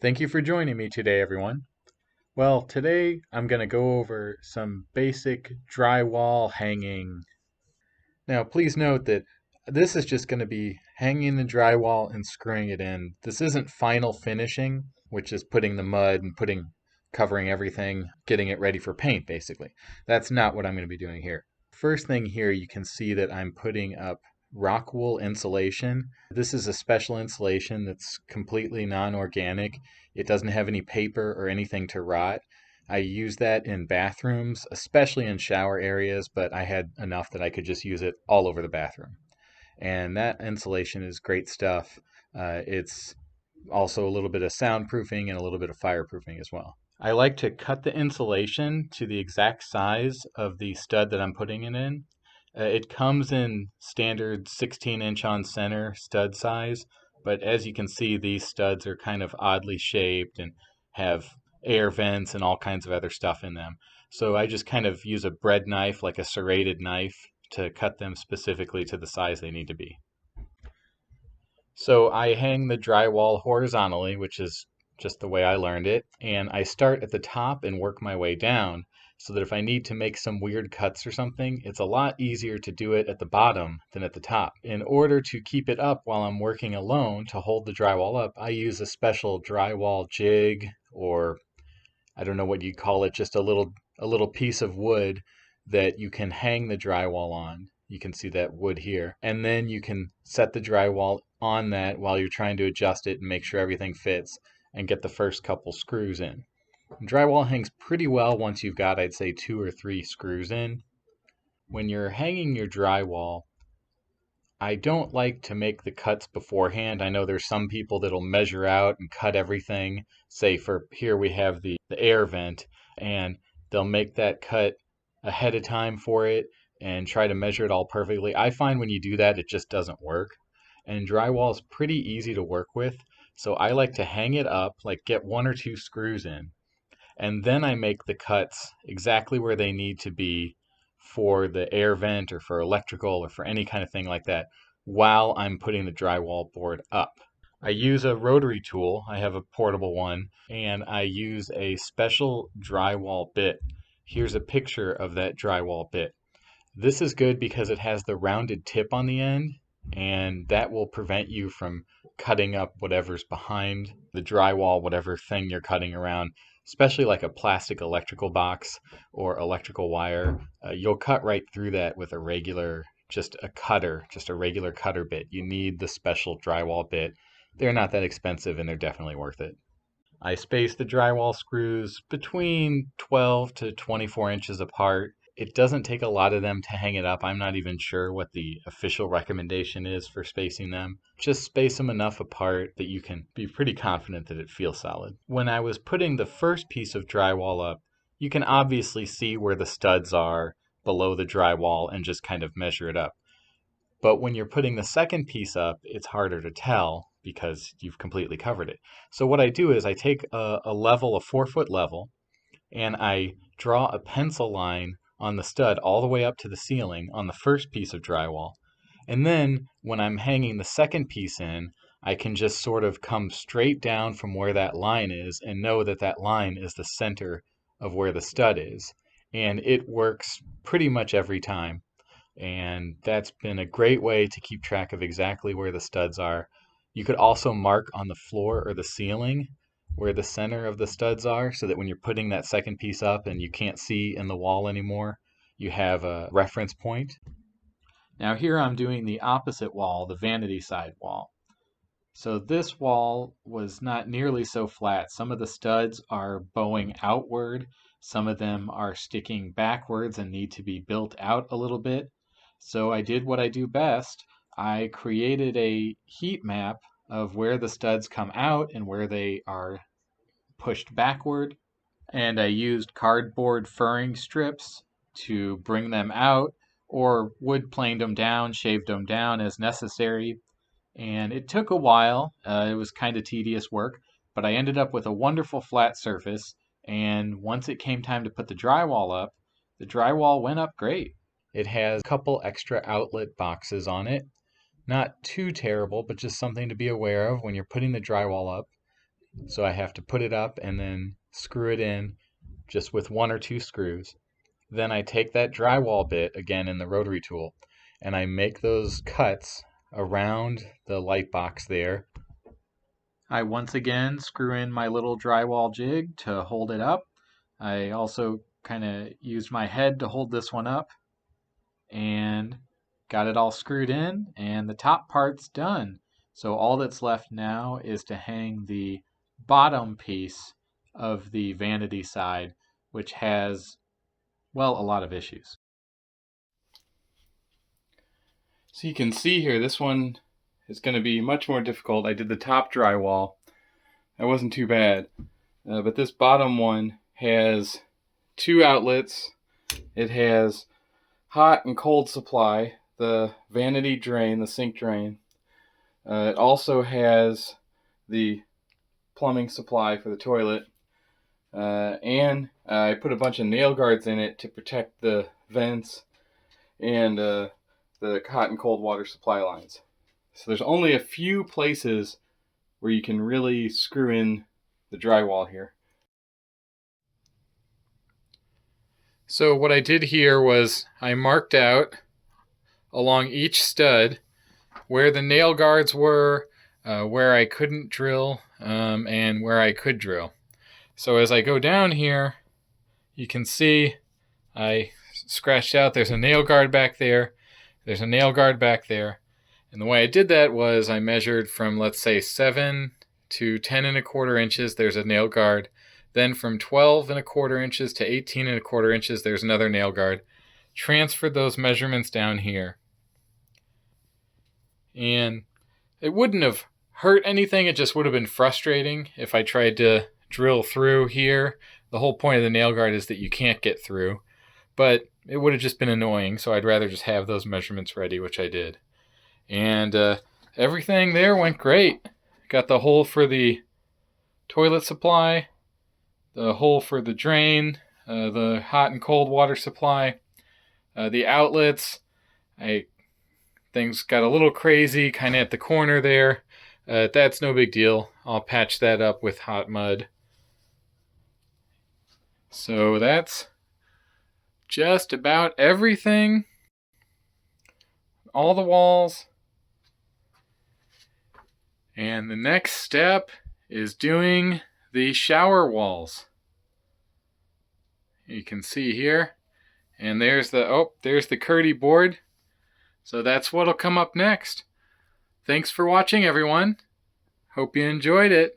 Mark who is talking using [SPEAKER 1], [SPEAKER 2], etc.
[SPEAKER 1] Thank you for joining me today, everyone. Well, today I'm going to go over some basic drywall hanging. Now, please note that this is just going to be hanging the drywall and screwing it in. This isn't final finishing, which is putting the mud and covering everything, getting it ready for paint, basically. That's not what I'm going to be doing here. First thing here, you can see that I'm putting up rock wool insulation. This is a special insulation that's completely non-organic. It doesn't have any paper or anything to rot. I use that in bathrooms, especially in shower areas, but I had enough that I could just use it all over the bathroom. And that insulation is great stuff. It's also a little bit of soundproofing and a little bit of fireproofing as well. I like to cut the insulation to the exact size of the stud that I'm putting it in. It comes in standard 16-inch on center stud size, but as you can see, these studs are kind of oddly shaped and have air vents and all kinds of other stuff in them. So I just kind of use a bread knife, like a serrated knife, to cut them specifically to the size they need to be. So I hang the drywall horizontally, which is just the way I learned it, and I start at the top and work my way down so that if I need to make some weird cuts or something, it's a lot easier to do it at the bottom than at the top. In order to keep it up while I'm working alone to hold the drywall up, I use a special drywall jig, or I don't know what you call it, just a little piece of wood that you can hang the drywall on. You can see that wood here. And then you can set the drywall on that while you're trying to adjust it and make sure everything fits and get the first couple screws in. Drywall hangs pretty well once you've got, I'd say, 2 or 3 screws in. When you're hanging your drywall, I don't like to make the cuts beforehand. I know there's some people that'll measure out and cut everything. Say for here we have the air vent, and they'll make that cut ahead of time for it and try to measure it all perfectly. I find when you do that, it just doesn't work. And drywall is pretty easy to work with. So I like to hang it up, like get 1 or 2 screws in, and then I make the cuts exactly where they need to be for the air vent or for electrical or for any kind of thing like that while I'm putting the drywall board up. I use a rotary tool. I have a portable one, and I use a special drywall bit. Here's a picture of that drywall bit. This is good because it has the rounded tip on the end, and that will prevent you from cutting up whatever's behind the drywall, whatever thing you're cutting around, especially like a plastic electrical box or electrical wire. You'll cut right through that with just a regular cutter bit. You need the special drywall bit. They're not that expensive and they're definitely worth it. I space the drywall screws between 12 to 24 inches apart. It doesn't take a lot of them to hang it up. I'm not even sure what the official recommendation is for spacing them. Just space them enough apart that you can be pretty confident that it feels solid. When I was putting the first piece of drywall up, you can obviously see where the studs are below the drywall and just kind of measure it up. But when you're putting the second piece up, it's harder to tell because you've completely covered it. So what I do is I take a level, a 4-foot level, and I draw a pencil line on the stud all the way up to the ceiling on the first piece of drywall. And then when I'm hanging the second piece in, I can just sort of come straight down from where that line is and know that that line is the center of where the stud is. And it works pretty much every time. And that's been a great way to keep track of exactly where the studs are. You could also mark on the floor or the ceiling where the center of the studs are so that when you're putting that second piece up and you can't see in the wall anymore, you have a reference point. Now here I'm doing the opposite wall, the vanity side wall. So this wall was not nearly so flat. Some of the studs are bowing outward. Some of them are sticking backwards and need to be built out a little bit. So I did what I do best. I created a heat map of where the studs come out and where they are pushed backward. And I used cardboard furring strips to bring them out, or wood planed them down, shaved them down as necessary. And it took a while. It was kind of tedious work, but I ended up with a wonderful flat surface. And once it came time to put the drywall up, the drywall went up great. It has a couple extra outlet boxes on it. Not too terrible, but just something to be aware of when you're putting the drywall up. So I have to put it up and then screw it in just with 1 or 2 screws. Then I take that drywall bit again in the rotary tool and I make those cuts around the light box there. I once again screw in my little drywall jig to hold it up. I also kind of used my head to hold this one up and got it all screwed in, and the top part's done. So all that's left now is to hang the bottom piece of the vanity side, which has, well, a lot of issues.
[SPEAKER 2] So you can see here, this one is going to be much more difficult. I did the top drywall. That wasn't too bad. But this bottom one has 2 outlets. It has hot and cold supply, the vanity drain, the sink drain. It also has the plumbing supply for the toilet. And I put a bunch of nail guards in it to protect the vents and the hot and cold water supply lines. So there's only a few places where you can really screw in the drywall here. So what I did here was I marked out along each stud where the nail guards were, where I couldn't drill, and where I could drill. So as I go down here, you can see I scratched out, there's a nail guard back there, there's a nail guard back there. And the way I did that was I measured from, let's say, 7 to 10 1/4 inches, there's a nail guard. Then from 12 1/4 inches to 18 1/4 inches, there's another nail guard. Transferred those measurements down here. And it wouldn't have hurt anything, it just would have been frustrating if I tried to drill through here. The whole point of the nail guard is that you can't get through. But it would have just been annoying, so I'd rather just have those measurements ready, which I did. And everything there went great. Got the hole for the toilet supply, the hole for the drain, the hot and cold water supply, the outlets. Things got a little crazy kind of at the corner there. That's no big deal. I'll patch that up with hot mud. So that's just about everything. All the walls. And the next step is doing the shower walls. You can see here. And there's the Curdy board. So that's what'll come up next. Thanks for watching, everyone. Hope you enjoyed it.